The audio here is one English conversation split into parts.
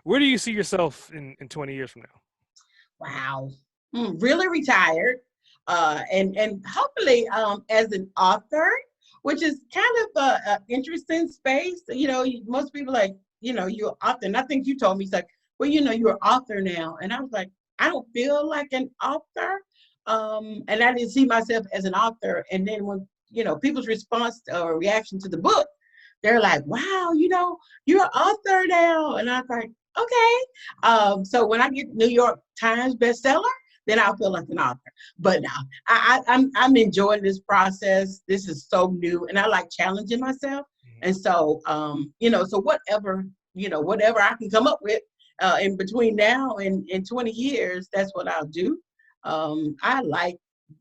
where do you see yourself in 20 years from now? Wow. Really retired. And hopefully as an author, which is kind of a interesting space. Most people like, you're an author. And I think you told me, it's like, well, you're an author now. And I was like, I don't feel like an author. And I didn't see myself as an author. And then when, people's response or reaction to the book, they're like, wow, you're an author now. And I was like, okay. So when I get New York Times bestseller, then I'll feel like an author. But no, I'm enjoying this process. This is so new, and I like challenging myself. And so, so whatever I can come up with in between now and in 20 years, that's what I'll do. I like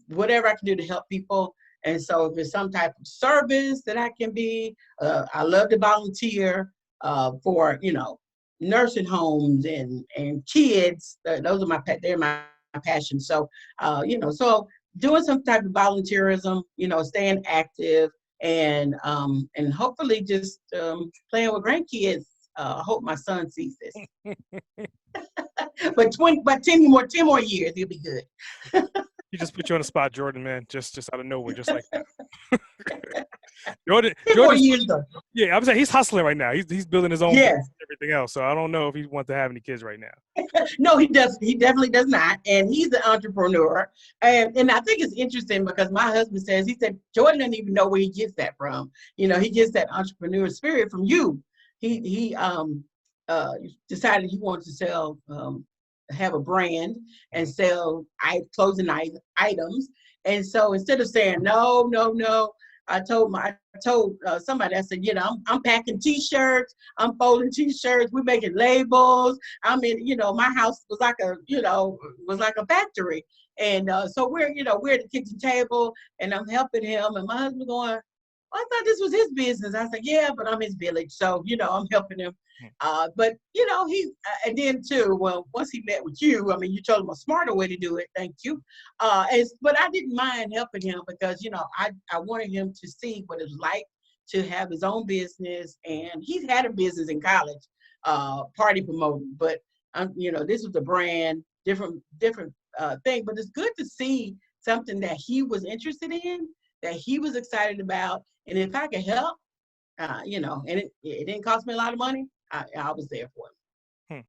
whatever I can do to help people. And so if it's some type of service that I can be, I love to volunteer for, nursing homes and kids. Those are they're my passion. So, so doing some type of volunteerism, staying active and hopefully just playing with grandkids. I hope my son sees this. But 10 more years, he'll be good. He just put you on the spot, Jordan, man, just out of nowhere, just like that. Jordan, 4 years though. Yeah, I was saying he's hustling right now. He's building his own Yes. business and everything else. So I don't know if he wants to have any kids right now. No, he does. He definitely does not. And he's an entrepreneur. And I think it's interesting because my husband he said, Jordan doesn't even know where he gets that from. He gets that entrepreneur spirit from you. He decided he wanted to have a brand and sell clothing items. And so instead of saying, no, I told somebody, I said, I'm packing T-shirts, I'm folding T-shirts, we're making labels. My house was like a factory. And so we're at the kitchen table and I'm helping him. And my husband going, I thought this was his business. I said, yeah, but I'm his village. So, I'm helping him. But, and then too, well, once he met with you, you told him a smarter way to do it. Thank you. But I didn't mind helping him because, I wanted him to see what it's like to have his own business. And he's had a business in college, party promoting, but, this was a brand, different thing. But it's good to see something that he was interested in, that he was excited about. And if I could help, and it didn't cost me a lot of money, I was there for him.